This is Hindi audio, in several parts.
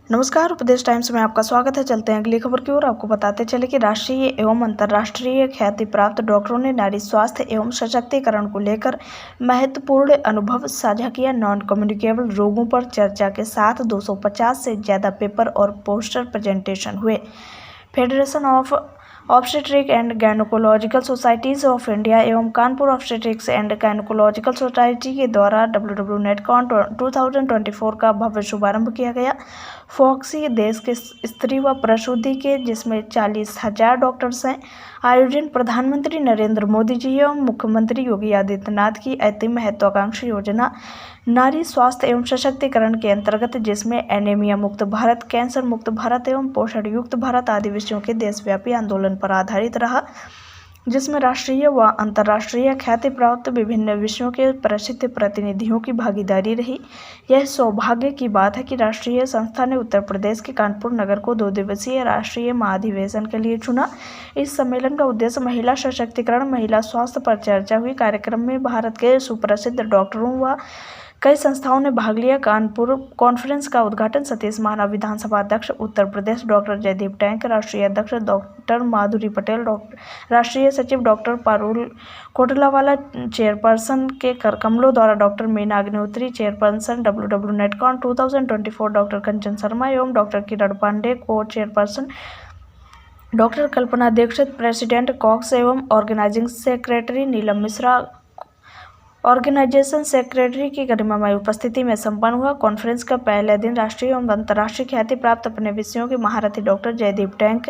नमस्कार, उपदेश टाइम्स में आपका स्वागत है। चलते हैं अगली खबर की ओर। आपको बताते चले कि राष्ट्रीय एवं अंतर्राष्ट्रीय ख्याति प्राप्त डॉक्टरों ने नारी स्वास्थ्य एवं सशक्तिकरण को लेकर महत्वपूर्ण अनुभव साझा किया। नॉन कम्युनिकेबल रोगों पर चर्चा के साथ 250 से ज़्यादा पेपर और पोस्टर प्रेजेंटेशन हुए। Federation of obstetric and gynaecological societies of India एवं Kanpur obstetrics and gynaecological society के द्वारा WWNetCon 2024 का भव्य शुभारंभ किया गया। फॉक्सी देश के स्त्री व प्रसूति के जिसमें 40,000 डॉक्टर्स हैं। आयोजन प्रधानमंत्री नरेंद्र मोदी जी एवं मुख्यमंत्री योगी आदित्यनाथ की अति महत्वाकांक्षी योजना नारी स्वास्थ्य एवं सशक्तिकरण के अंतर्गत, जिसमें एनीमिया मुक्त भारत, कैंसर मुक्त भारत एवं पोषण युक्त भारत आदि विषयों के देशव्यापी आंदोलन पर आधारित रहा, जिसमें राष्ट्रीय व अंतर्राष्ट्रीय ख्याति प्राप्त विभिन्न विषयों के प्रसिद्ध प्रतिनिधियों की भागीदारी रही। यह सौभाग्य की बात है कि राष्ट्रीय संस्था ने उत्तर प्रदेश के कानपुर नगर को 2 दिवसीय राष्ट्रीय महाधिवेशन के लिए चुना। इस सम्मेलन का उद्देश्य महिला सशक्तिकरण, महिला स्वास्थ्य पर चर्चा हुई। कार्यक्रम में भारत के सुप्रसिद्ध डॉक्टरों व कई संस्थाओं ने भाग लिया। कानपुर कॉन्फ्रेंस का उद्घाटन सतीश महाना विधानसभा अध्यक्ष उत्तर प्रदेश डॉक्टर जयदीप टैंक, राष्ट्रीय अध्यक्ष डॉक्टर माधुरी पटेल, राष्ट्रीय सचिव डॉक्टर पारुल कोटलावाला, चेयरपर्सन के कमलों द्वारा doctor Meena Agnihotri, chairperson WWNetCon 2024 doctor Kanchan Sharma एवं डॉक्टर किरण पांडे, को chairperson doctor Kalpana Dikshit, president कॉक्स एवं organising secretary Neelam Mishra, organisation secretary की गरिमामय उपस्थिति में संपन्न हुआ। कॉन्फ्रेंस का पहले दिन राष्ट्रीय एवं अंतर्राष्ट्रीय ख्याति प्राप्त अपने विषयों के महारथी doctor Jaydeep Tank,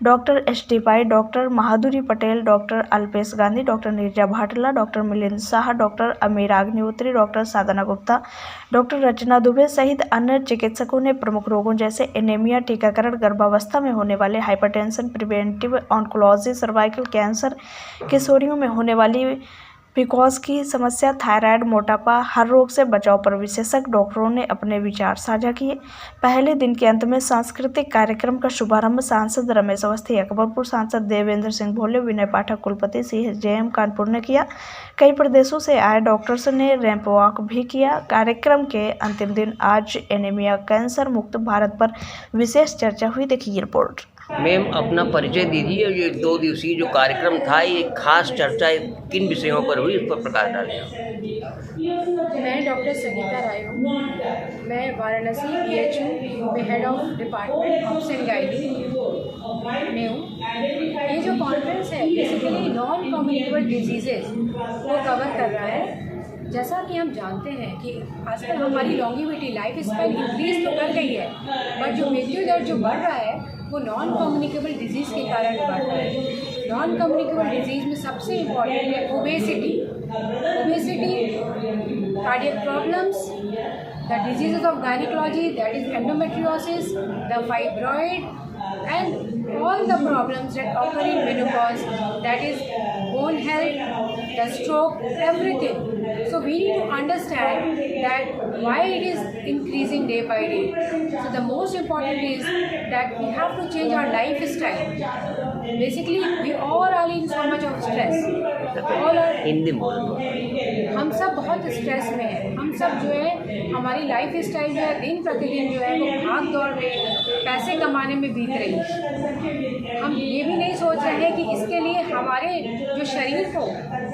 doctor ST Pai, doctor Madhuri Patel, doctor Alpesh Gandhi, doctor Neerja Bhatla, doctor Milind Shah, doctor Amira Agnihotri, doctor Sadhana Gupta, doctor Rachana Dubey सहित अन्य चिकित्सकों ने प्रमुख रोगों जैसे एनीमिया, टीकाकरण, गर्भावस्था में होने वाले hypertension, preventive oncology, cervical cancer, किशोरियों में होने वाली पीसीओएस की समस्या, थायराइड, मोटापा, हर रोग से बचाव पर विशेषज्ञ डॉक्टरों ने अपने विचार साझा किए। पहले दिन के अंत में सांस्कृतिक कार्यक्रम का शुभारंभ सांसद रमेश अवस्थी, अकबरपुर सांसद देवेंद्र सिंह भोले, विनय पाठक, कुलपति CSJM कानपुर ने किया। कई प्रदेशों से आए डॉक्टर्स ने रैंप वॉक भी किया। कार्यक्रम के अंतिम दिन आज एनीमिया, कैंसर मुक्त भारत पर विशेष चर्चा हुई। देखिए रिपोर्ट। मैम, अपना परिचय दीजिए। ये 2 दिवसीय जो कार्यक्रम था, ये खास चर्चा किन विषयों पर हुई, इस पर प्रकाश डालें। मैं डॉक्टर संगीता राय हूँ। मैं वाराणसी BHU में head of department obs and gynae में हूँ। ये जो कॉन्फ्रेंस है बेसिकली नॉन कम्युनिकेबल डिजीजेज को कवर कर रहा है। जैसा कि हम जानते हैं कि आजकल हमारी लॉन्गिविटी, लाइफ स्पैन इंक्रीज तो कर गई है, बट जो मृत्यु दर जो बढ़ रहा है वो नॉन कम्युनिकेबल डिजीज़ के कारण बढ़ रहा है। नॉन कम्युनिकेबल डिजीज़ में सबसे इम्पॉर्टेंट है obesity, cardiac problems, the diseases of gynaecology, that is endometriosis, the fibroid, and all the problems that occur in menopause, that is bone health, the stroke, everything. So we need to understand that why it is increasing day by day. So the most important is that we have to change our lifestyle. Basically we all are in so much of stress. All are Hindi बोल। हम सब बहुत स्ट्रेस में हैं। हम सब जो है हमारी लाइफ स्टाइल जो है दिन प्रतिदिन जो है वो भाग दौड़ में पैसे कमाने में बीत रही है। हम ये भी नहीं सोच रहे हैं कि इसके लिए हमारे जो शरीर को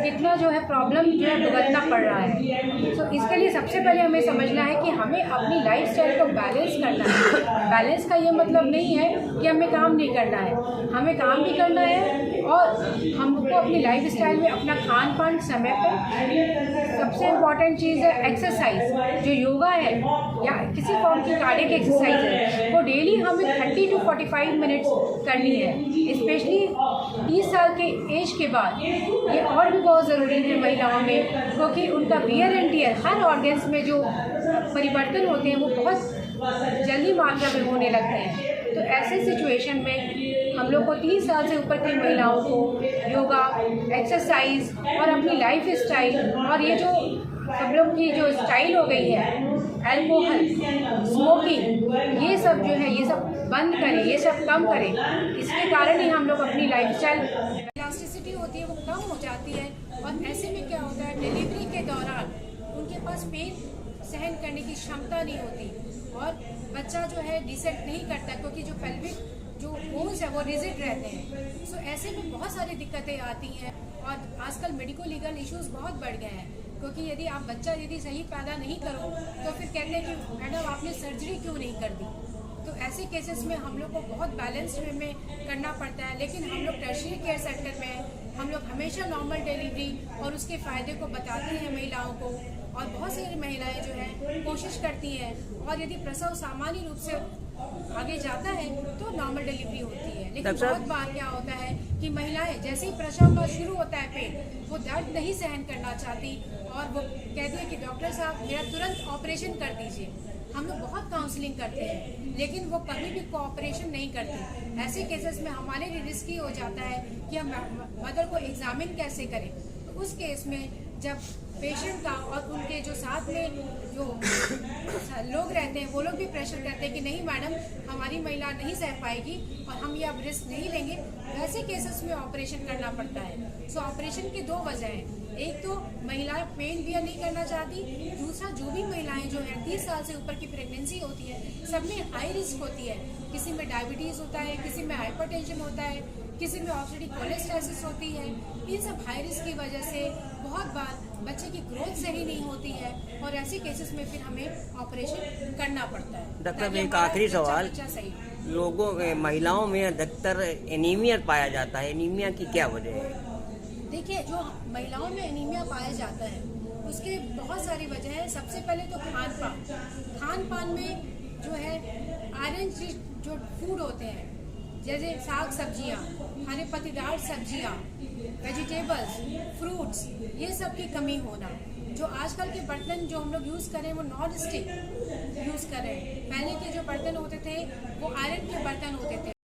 कितना जो है प्रॉब्लम जो है भुगतना पड़ रहा है। तो इसके लिए सबसे पहले हमें समझना है कि हमें अपनी लाइफ स्टाइल को बैलेंस करना है। बैलेंस का ये मतलब नहीं है कि हमें काम नहीं करना है, हमें काम भी करना है और हमको अपनी लाइफ स्टाइल में अपना खान पान समय पर। सबसे इम्पॉर्टेंट चीज़ है एक्सरसाइज। जो योगा है या किसी फॉर्म की कार्डियक एक्सरसाइज है वो डेली हमें 30 to 45 मिनट्स करनी है। स्पेशली 30 साल के एज के बाद ये और भी बहुत ज़रूरी है महिलाओं में, क्योंकि उनका wear and tear her organs में जो परिवर्तन होते हैं वो बहुत जल्दी मात्रा में होने लगते हैं। तो ऐसे सिचुएशन में हम लोग को 30 साल से ऊपर की महिलाओं को योगा, एक्सरसाइज और अपनी लाइफ स्टाइल, और ये जो सब लोग की जो स्टाइल हो गई है अल्कोहल, स्मोकिंग, ये सब जो है ये सब बंद करें, ये सब कम करें। इसके कारण ही हम लोग अपनी लाइफ स्टाइल इलास्टिसिटी होती है वो कम हो जाती है। और ऐसे में क्या होता है, डिलीवरी के दौरान उनके पास पेन सहन करने की क्षमता नहीं होती। और बच्चा जो है डिसेंट नहीं करता क्योंकि जो पेल्विक जो बोन्स है वो रिजिड रहते हैं। सो ऐसे में बहुत सारी दिक्कतें आती हैं और आजकल मेडिको लीगल इश्यूज बहुत बढ़ गए हैं क्योंकि यदि आप बच्चा यदि सही पैदा नहीं करो तो फिर कहते हैं कि मैडम आपने सर्जरी क्यों नहीं कर दी। तो ऐसे केसेस में हम लोग को बहुत बैलेंस्ड वे में करना पड़ता है, लेकिन हम लोग टर्शियरी केयर सेंटर में हम लोग हमेशा नॉर्मल डिलीवरी और उसके फ़ायदे को बताते हैं महिलाओं को, और बहुत सारी महिलाएं जो है कोशिश करती हैं, और यदि प्रसव सामान्य रूप से आगे जाता है तो नॉर्मल डिलीवरी होती है। लेकिन बहुत बार क्या होता है कि महिलाएं जैसे ही प्रसव का शुरू होता है पेट, वो दर्द नहीं सहन करना चाहती और वो कहती है कि डॉक्टर साहब मेरा तुरंत ऑपरेशन कर दीजिए। हम लोग बहुत काउंसलिंग करते हैं लेकिन वो कभी भी कोऑपरेशन नहीं करते। ऐसे केसेस में हमारे लिए रिस्की हो जाता है कि हम मदर को एग्जामिन कैसे करें। तो उस केस में जब पेशेंट का और उनके जो साथ में जो लोग रहते हैं वो लोग भी प्रेशर करते हैं कि नहीं मैडम हमारी महिला नहीं सह पाएगी और हम ये अब रिस्क नहीं लेंगे, वैसे केसेस में ऑपरेशन करना पड़ता है। सो ऑपरेशन की दो वजह हैं, एक तो महिला पेन बियर नहीं करना चाहती, दूसरा जो भी महिलाएं जो है 30 साल से ऊपर की प्रेगनेंसी होती है सब में हाई रिस्क होती है। किसी में डायबिटीज़ होता है, किसी में हाइपरटेंशन होता है, किसी में ऑक्सीडेटिव कोलेस्टेसिस होती है। इन सब हाई रिस्क की वजह से बहुत बार बच्चे की ग्रोथ सही नहीं होती है और ऐसे केसेस में फिर हमें ऑपरेशन करना पड़ता है। डॉक्टर एक आखिरी सवाल, लोगों महिलाओं में अधिकतर एनीमिया पाया जाता है, एनीमिया की क्या वजह है? देखिए, जो महिलाओं में एनीमिया पाया जाता है उसके बहुत सारी वजह है। सबसे पहले तो खान पान में जो है आयरन रिच जो फूड होते हैं जैसे साग सब्जियाँ, हरे पत्तेदार सब्जियाँ, वेजिटेबल्स, फ्रूट्स, ये सब की कमी होना। जो आजकल के बर्तन जो हम लोग यूज़ करें वो नॉन स्टिक यूज़ करें। पहले के जो बर्तन होते थे वो आयरन के बर्तन होते थे।